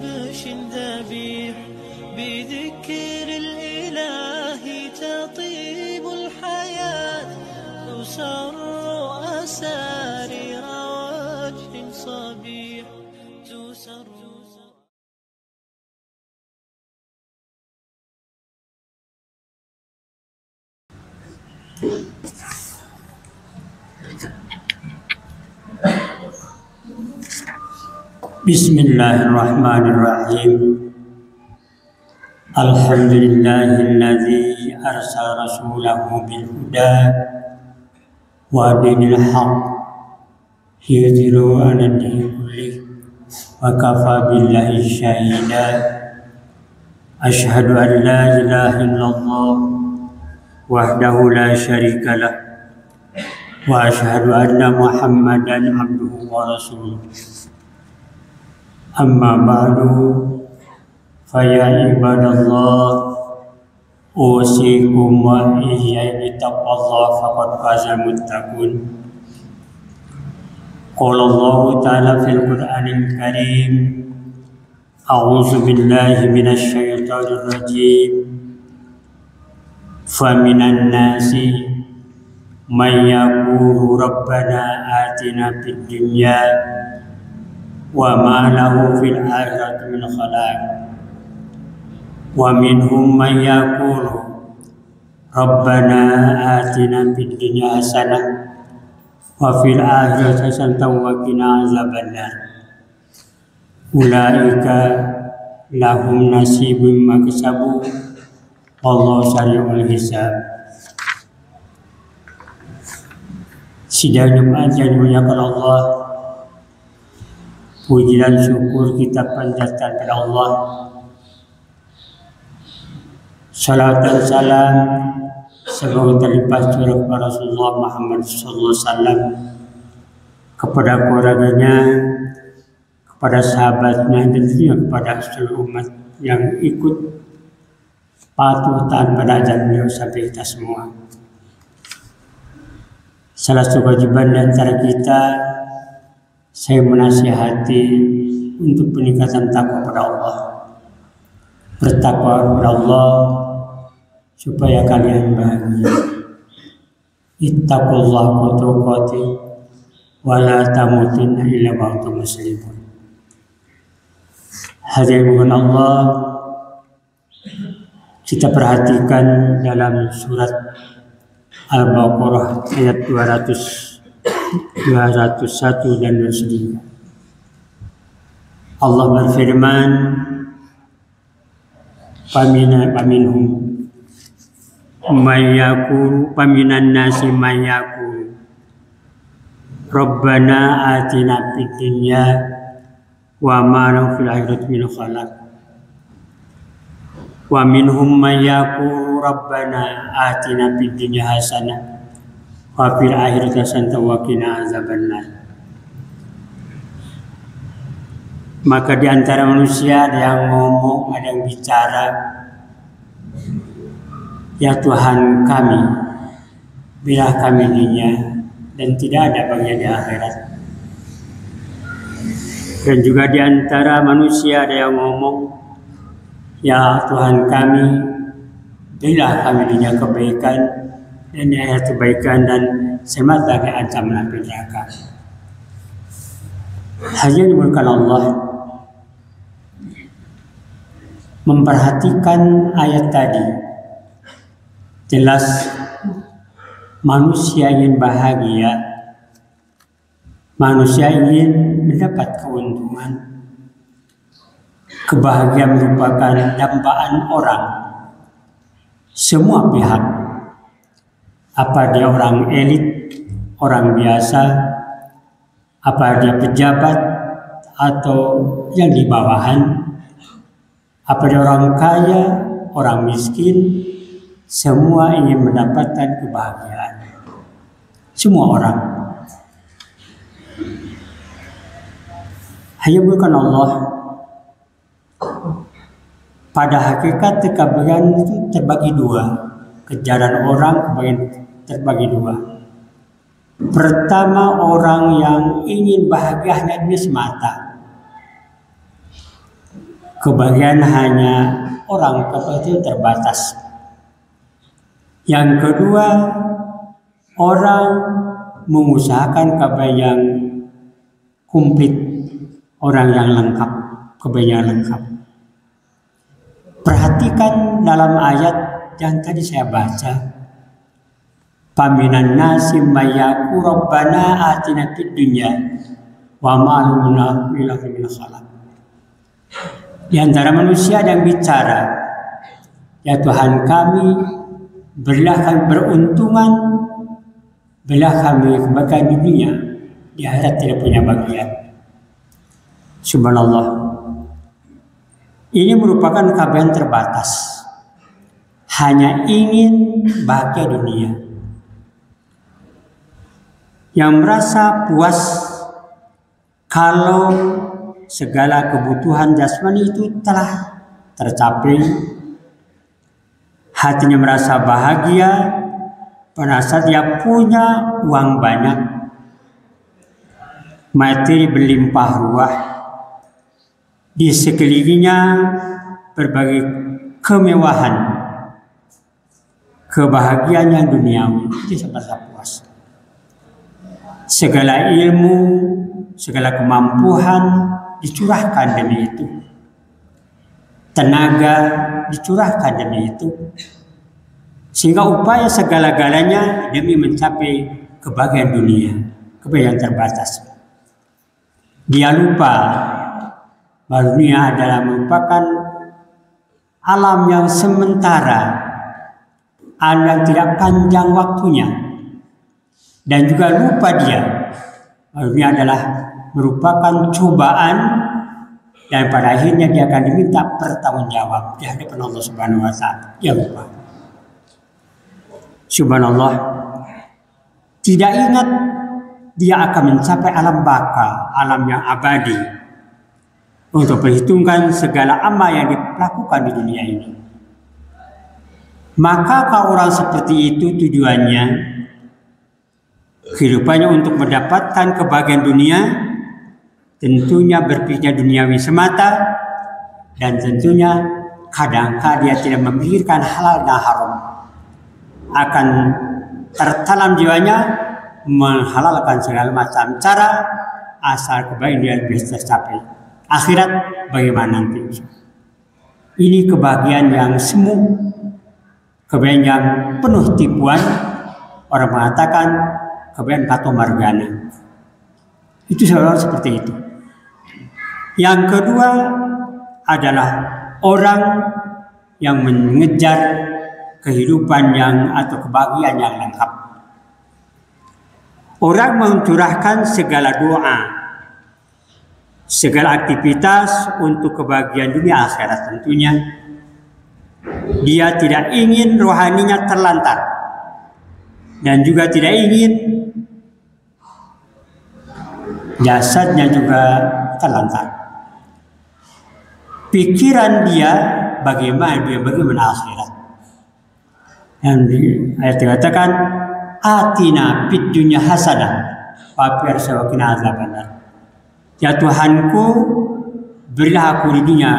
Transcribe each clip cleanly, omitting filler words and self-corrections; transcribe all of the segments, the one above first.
كبش ذبيح بذكر الإله تطيب الحياة تسر أسارير وجه صبيح تسر. Bismillahirrahmanirrahim. Alhamdulillahilladzi arsala rasulahu bil huda wa dinil haq yudhiru 'ala dini kullih wa kafa billahi syahida. Asyhadu an la ilaha illallah wahdahu la syarika lah wa asyhadu anna Muhammadan abduhu wa rasuluh. Amma ba'du, faya ibadallah, usikum wa iyyaya bittaqwallah faqad fazal muttaqun. Qala Allah ta'ala fil Qur'anil Karim, a'udzu billahi minasy syaithanir rajim. Faminan nasi may yaqulu rabbana atina fid dunya wa ma lahu fil akhirati min khalaq wa minhum man yaqulu rabbana atina fid dunya hasanah wa fil akhirati hasanah wa qina azabannar. Ulaika lahum nasibun maksabu wallahu sari'ul hisab. Sidang Jumat yang dimuliakan Allah, puji dan syukur kita panjatkan kepada Allah. Salat dan salam semoga terlimpah curah kepada Rasulullah Muhammad SAW, kepada keluarganya, kepada sahabatnya, dan tentunya kepada seluruh umat yang ikut patuh taat pada ajaran beliau sampai kita semua. Salah satu kewajiban di antara kita, saya menasihati untuk peningkatan takwa kepada Allah, bertakwa kepada Allah supaya kalian bahagia. Ittaqullah haqqa tuqatih wa la tamutunna illa wa antum muslimun. Hadirin Allah, kita perhatikan dalam surat Al-Baqarah ayat 201 dan 23. Allah berfirman, paminhum mayyakulu paminan nasi mayyakulu Rabbana atina fid dunya wa ma lahu fil akhirati min khalaq wa minhum mayyakulu Rabbana atina fid dunya hasanah wa fil akhirati hasanah wa qina azabannar. Maka di antara manusia ada yang ngomong, ada yang bicara, ya Tuhan kami, bila kami dunia dan tidak ada bagian di akhirat. Dan juga di antara manusia ada yang ngomong, ya Tuhan kami, bila kami dunia kebaikan dan di akhirat kebaikan dan selamat dari ancaman api neraka. Hanya dimulakan Allah. Memperhatikan ayat tadi, jelas manusia ingin bahagia, manusia ingin mendapat keuntungan. Kebahagiaan merupakan dambaan orang, semua pihak, apa dia orang elit, orang biasa, apa dia pejabat atau yang di bawahan, apa dia orang kaya, orang miskin, semua ingin mendapatkan kebahagiaan. Semua orang. Hanya bukan Allah. Pada hakikat kebahagiaan itu terbagi dua. Kejaran orang terbagi dua. Pertama, orang yang ingin bahagia hanya ini semata. kebahagiaan hanya orang itu terbatas. Yang kedua, orang mengusahakan kebahagiaan yang komplit, orang yang lengkap, kebahagiaan lengkap. Perhatikan dalam ayat yang tadi saya baca. Paminan nasi mayyaku rabbana atina fid dunya wa ma lana min khalaq. Di antara manusia yang bicara, ya Tuhan kami, berilah kami beruntungan, berilah kami kebahagiaan di dunia, di akhirat tidak punya bagian. Subhanallah. Ini merupakan kebahagiaan terbatas. Hanya ingin bahagia dunia. Yang merasa puas kalau segala kebutuhan jasmani itu telah tercapai, hatinya merasa bahagia, merasa dia punya uang banyak, materi berlimpah ruah, di sekelilingnya berbagai kemewahan, kebahagiaan yang duniawi, dia merasa puas. Segala ilmu, segala kemampuan dicurahkan demi itu. Tenaga dicurahkan demi itu. Sehingga upaya segala-galanya demi mencapai kebahagiaan dunia, kebahagiaan terbatas. Dia lupa bahwa dunia adalah merupakan alam yang sementara, alam yang tidak panjang waktunya. Dan juga lupa dia bahwa dunia adalah merupakan cobaan dan pada akhirnya dia akan diminta pertanggungjawab di hadapan Allah Subhanahu wa taala. Dia lupa. Subhanallah. Tidak ingat dia akan mencapai alam baka, alam yang abadi, untuk perhitungkan segala amal yang dilakukan di dunia ini. Maka kalau orang seperti itu tujuannya kehidupannya untuk mendapatkan kebahagiaan dunia, tentunya berpikirnya duniawi semata, dan tentunya kadang-kadang dia tidak memikirkan halal dan haram. Akan tertanam jiwanya menghalalkan segala macam cara asal kebahagiaan dia bisa tercapai. Akhirat bagaimana nanti? Ini kebahagiaan yang semu, kebahagiaan yang penuh tipuan. Orang mengatakan kebahagiaan Fata Morgana. Itu seperti itu. Yang kedua adalah orang yang mengejar kehidupan yang atau kebahagiaan yang lengkap. Orang mencurahkan segala doa, segala aktivitas untuk kebahagiaan dunia akhirat tentunya. Dia tidak ingin rohaninya terlantar dan juga tidak ingin jasadnya juga terlantar. Pikiran dia bagaimana akhirat. Yang di ayat dikatakan atina fid dunya hasanah wa fil akhirati azabannar. Ya Tuhanku, berilah aku di dunia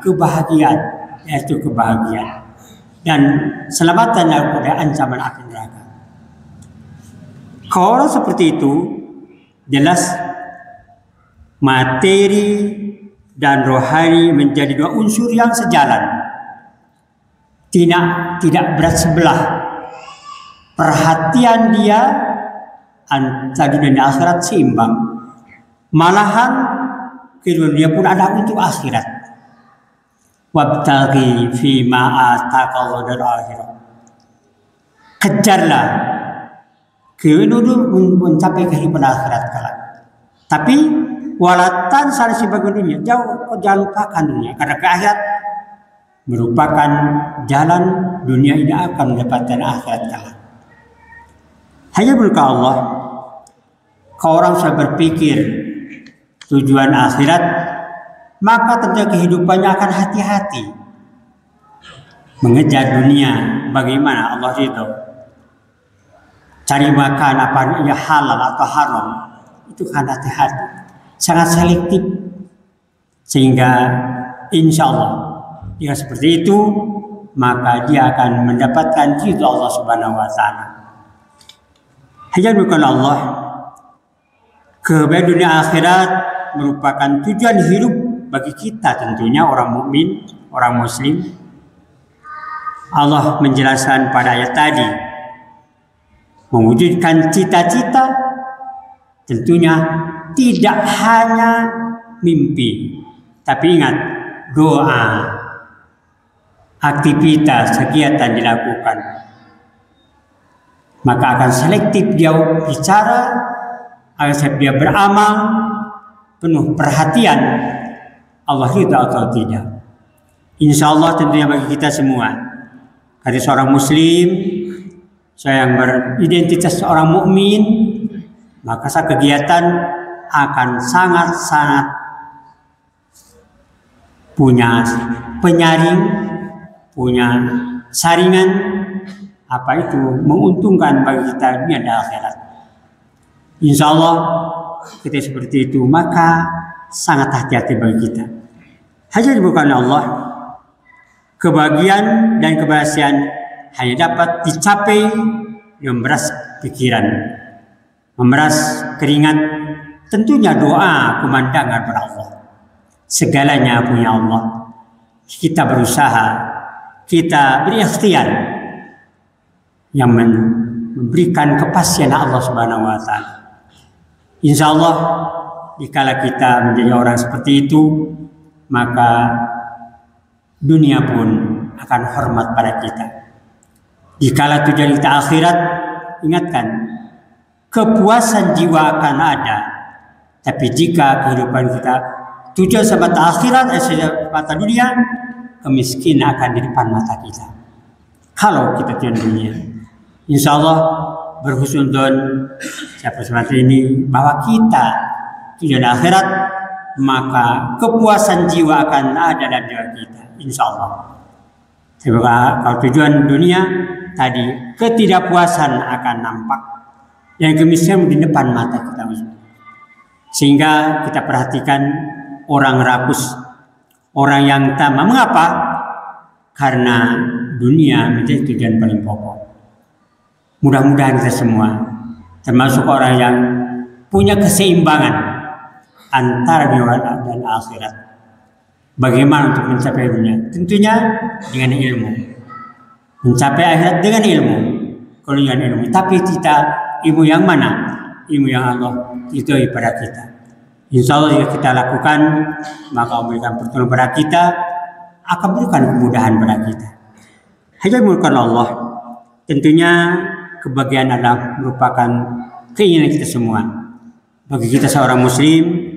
kebahagiaan, yaitu kebahagiaan, dan selamatkan aku dari ancaman api neraka. Kalau orang seperti itu, jelas materi dan rohani menjadi dua unsur yang sejalan, tidak berat sebelah. Perhatian dia antara dunia dan akhirat seimbang. Malahan kehidupan dia pun ada untuk akhirat. Wabtaghi fima ataka Allahul akhirat. Kejarlah mencapai kehidupan akhirat kelak. Tapi walatan salah sebagai dunia, jangan lupakan dunia, karena ke akhirat merupakan jalan dunia ini akan mendapatkan akhirat kelak. Hanya berkah Allah. Kalau orang sudah berpikir tujuan akhirat, maka tentu kehidupannya akan hati-hati. Mengejar dunia, bagaimana Allah ridho. Cari makan apa ya halal atau haram, itu kan hati-hati. Sangat selektif. Sehingga insya Allah jika seperti itu maka dia akan mendapatkan ridho Allah Subhanahu wa taala. Hanya bukan Allah, kebahagiaan dunia akhirat merupakan tujuan hidup bagi kita tentunya orang mukmin, orang muslim. Allah menjelaskan pada ayat tadi mewujudkan cita-cita tentunya tidak hanya mimpi, tapi ingat doa, aktivitas, kegiatan dilakukan, maka akan selektif dia bicara, akan selektif dia beramal, penuh perhatian Allah ridha atau tidak. Insya Allah tentunya bagi kita semua, dari seorang muslim, saya yang beridentitas seorang mukmin, maka kegiatan akan sangat-sangat punya penyaring, punya saringan, apa itu menguntungkan bagi kita dunia dan akhirat. Insya Allah kita seperti itu, maka sangat hati-hati bagi kita. Hanya bukan Allah, kebahagiaan dan keberhasilan hanya dapat dicapai dengan memeras pikiran, memeras keringat, tentunya doa, pemandangan pada Allah. Segalanya punya Allah. Kita berusaha, kita berikhtiar yang memberikan kepastian Allah Subhanahu wa taala. Insya Allah jika kita menjadi orang seperti itu, maka dunia pun akan hormat pada kita. Jika tujuan kita akhirat, ingatkan kepuasan jiwa akan ada. Tapi jika kehidupan kita tujuan semata akhirat, semata dunia, kemiskinan akan di depan mata kita. Kalau kita tujuan dunia, insya Allah berhusnuzon siapa seperti ini bahwa kita tujuan akhirat, maka kepuasan jiwa akan ada dalam diri kita, insya Allah. Sebab kalau tujuan dunia tadi ketidakpuasan akan nampak, yang kemiskinan di depan mata kita. Sehingga kita perhatikan orang rakus, orang yang tamak. Mengapa? Karena dunia menjadi tujuan paling pokok. Mudah-mudahan kita semua termasuk orang yang punya keseimbangan antara dunia dan akhirat. Bagaimana untuk mencapai dunia? Tentunya dengan ilmu. Mencapai akhirat dengan ilmu. Kalau dengan ilmu, tapi kita ilmu yang mana? Ilmu yang Allah ridhoi pada kita. Insya Allah jika kita lakukan, maka memberikan pertolongan pada kita, akan berikan kemudahan pada kita. Hanya merupakan Allah. Tentunya kebahagiaan adalah merupakan keinginan kita semua. Bagi kita seorang muslim,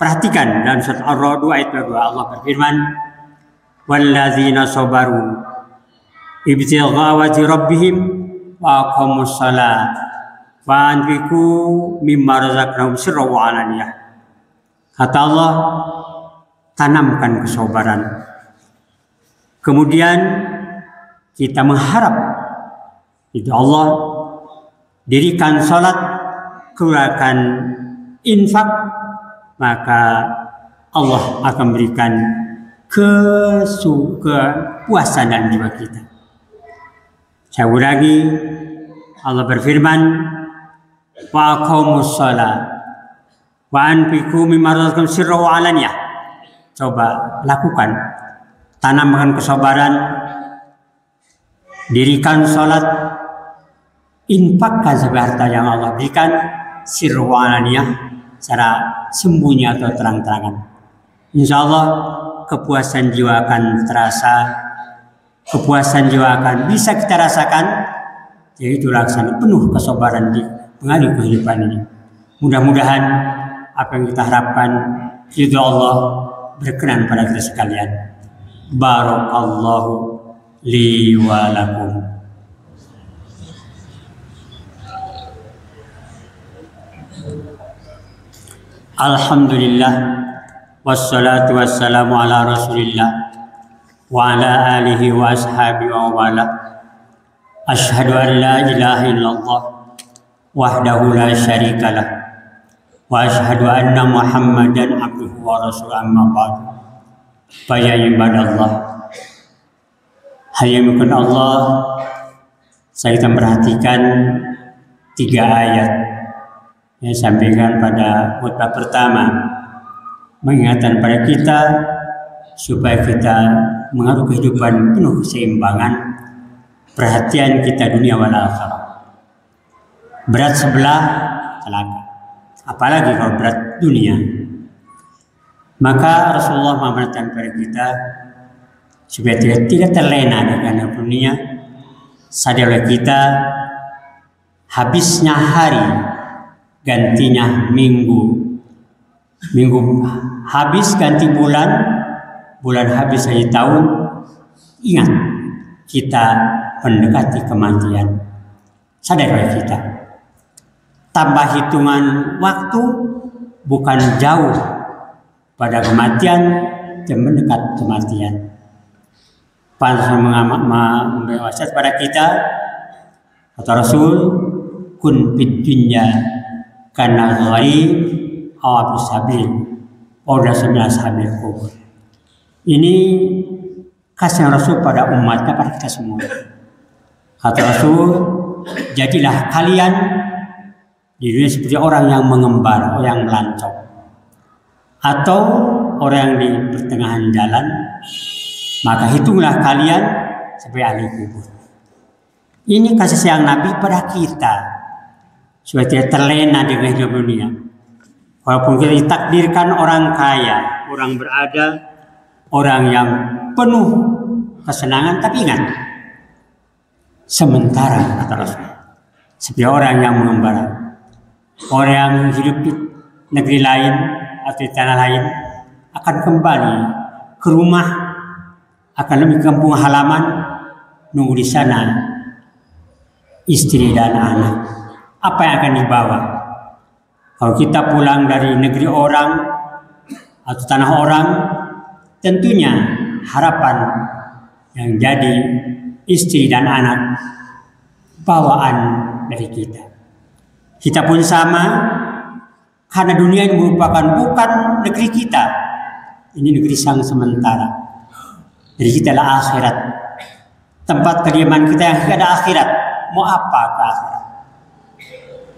perhatikan dalam surat Ar-Ra'd ayat 2 Allah berfirman, "Walladzina sabaru ibtigha'a wajhi rabbihim wa aqamus shalah wa anfiqu mimma razaqnahum sirran wa 'alaniyah." Kata Allah, tanamkan kesabaran. Kemudian kita mengharap itu Allah, dirikan salat, keluarkan infak, maka Allah akan berikan kepuasan dalam jiwa kita. Saya ulangi, Allah berfirman, wa aqamus shalah wa anfiqu mimma razaqnahum sirran wa 'alaniyah. Coba lakukan, tanamkan kesabaran, dirikan salat, infakkan sebagai harta yang Allah berikan, sirran wa 'alaniyah, secara sembunyi atau terang-terangan. Insya Allah kepuasan jiwa akan terasa, kepuasan jiwa akan bisa kita rasakan, yaitu laksana penuh kesabaran di mengalami kehidupan ini. Mudah-mudahan apa yang kita harapkan ridho Allah berkenan pada kita sekalian. Barakallahu li wa lakum. Alhamdulillah, wassalatu wassalamu ala rasulillah wa ala alihi wa ashabihi wa wala. Ashhadu an la ilaha illallah wahdahu la syarikalah wa ashhadu anna muhammadan abduhu wa rasuluhu, amma ba'du. Supaya ibadah Allah. Hal yang bukan Allah, saya kita perhatikan 3 ayat yang sampaikan pada khutbah pertama, mengingatkan pada kita supaya kita mengatur kehidupan penuh keseimbangan, perhatian kita dunia wal akhirah. Berat sebelah celaka, apalagi kalau berat dunia. Maka Rasulullah mengabarkan pada kita supaya tidak terlena dengan dunia. Sadar oleh kita, habisnya hari gantinya minggu, minggu habis ganti bulan, bulan habis lagi tahun. Ingat, kita mendekati kematian. Sadar oleh kita, tambah hitungan waktu bukan jauh pada kematian dan mendekat kematian. Pantas memberi wasiat pada kita, kata Rasul, kun fid dunya kana gharib aw bisabil aw dasamil sabil kubur. Ini kasih Rasul pada umatnya, pada kita semua. Kata Rasul, jadilah kalian di dunia seperti orang yang mengembara, orang yang melancong, atau orang yang di pertengahan jalan, maka hitunglah kalian sebagai ahli kubur. Ini kasih sayang Nabi pada kita, supaya tidak terlena dengan hidup dunia. Walaupun kita ditakdirkan orang kaya, orang berada, orang yang penuh kesenangan, tapi ingat, sementara, kata Rasul, seperti orang yang mengembara, orang yang hidup di negeri lain atau di tanah lain akan kembali ke rumah, akan lebih ke kampung halaman, nunggu di sana istri dan anak. Apa yang akan dibawa? Kalau kita pulang dari negeri orang atau tanah orang, tentunya harapan yang jadi istri dan anak bawaan dari kita. Kita pun sama, karena dunia ini merupakan bukan negeri kita. Ini negeri sang sementara. Jadi kita adalah akhirat. Tempat kediaman kita yang ada akhirat. Mau apa ke akhirat?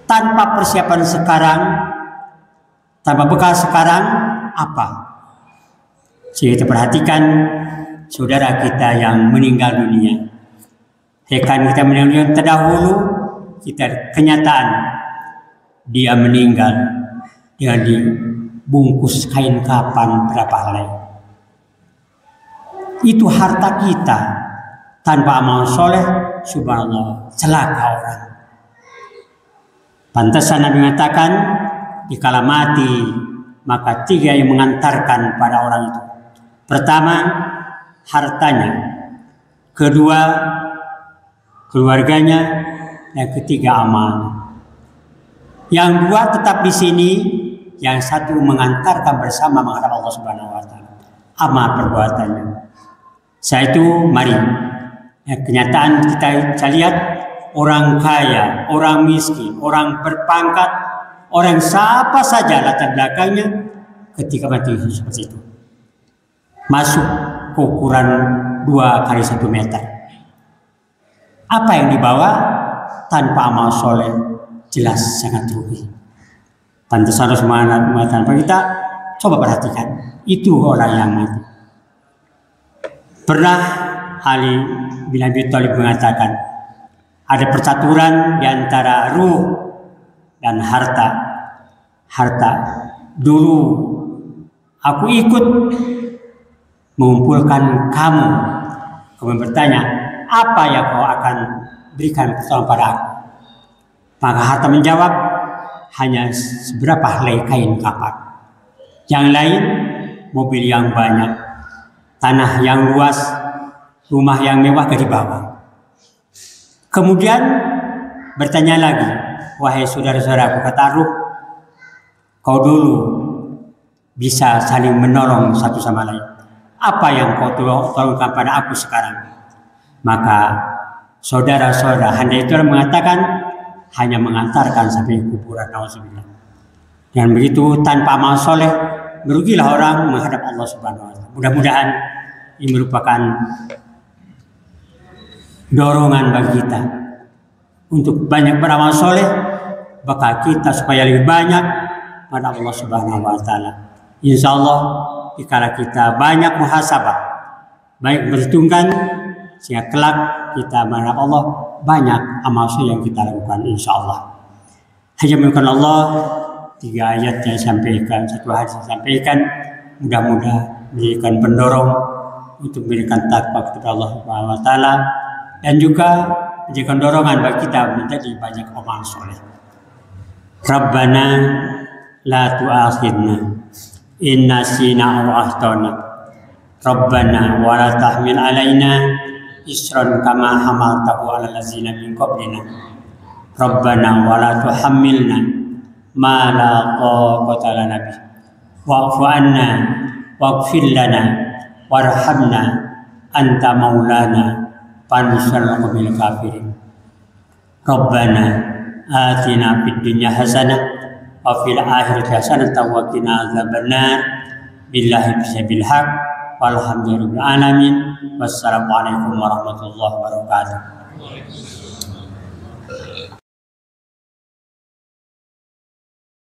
Tanpa persiapan sekarang, tanpa bekal sekarang, apa? Jadi kita perhatikan saudara kita yang meninggal dunia. Rekan kita meninggal dunia terdahulu, kita kenyataan dia meninggal dengan dibungkus kain kapan berapa helai. Itu harta kita. Tanpa amal soleh, subhanallah, celaka orang. Pantasan Nabi mengatakan, dikala mati, maka 3 yang mengantarkan pada orang itu. Pertama, hartanya. Kedua, keluarganya. Yang ketiga, amalnya. Yang 2 tetap di sini, yang 1 mengantarkan bersama menghadap Allah Subhanahu wa taala. Amal perbuatannya. Saya itu mari. Kenyataan kita lihat orang kaya, orang miskin, orang berpangkat, orang siapa saja latar belakangnya ketika mati seperti itu. Masuk ke ukuran 2 kali 1 meter. Apa yang dibawa tanpa amal soleh jelas sangat rugi. Pantasan harus mengatakan kita, coba perhatikan, itu orang yang mati. Pernah Ali bin Abi Thalib mengatakan, ada percaturan di antara ruh dan harta. Harta. Dulu aku ikut mengumpulkan kamu. Kemudian bertanya, apa yang kau akan berikan pertolongan pada aku? Maka harta menjawab, hanya seberapa helai kain kapan. Yang lain, mobil yang banyak, tanah yang luas, rumah yang mewah gak dibawa. Kemudian bertanya lagi, wahai saudara-saudaraku, kata Ruh, kau dulu bisa saling menolong satu sama lain. Apa yang kau tolongkan pada aku sekarang? Maka saudara-saudara Anda itu mengatakan hanya mengantarkan sampai kuburan, nauzubillah. Dan begitu tanpa amal soleh merugilah orang menghadap Allah Subhanahu wa taala. Mudah-mudahan ini merupakan dorongan bagi kita untuk banyak beramal soleh, bakal kita supaya lebih banyak pada Allah Subhanahu wa taala. Insya Allah jika kita banyak muhasabah, baik berhitungkan, sehingga kelak kita menghadap Allah banyak amal soleh yang kita lakukan insya Allah. Hanya mengucapkan Allah 3 ayat yang sampaikan, 1 hadis yang sampaikan, mudah-mudahan menjadikan pendorong untuk memberikan takwa kepada Allah Subhanahu wa taala dan juga menjadikan dorongan bagi kita menjadi banyak amal soleh. Rabbana la tu'akhidna in nasina aw akhtana. Rabbana wa la tahmil alaina isran kama hamaltahu 'alal ladzina min qablina. Rabbana wa la tuhammilna ma la taqata lana bih. Wa'fu 'anna waghfir lana warhamna anta maulana fansurna 'alal kafirin. Rabbana atina fid dunya hasanah wa fil akhirati hasanah wa qina adzabannar. Billahi bisabil haq walhamdulillahi alamin. Wassalamualaikum warahmatullahi wabarakatuh.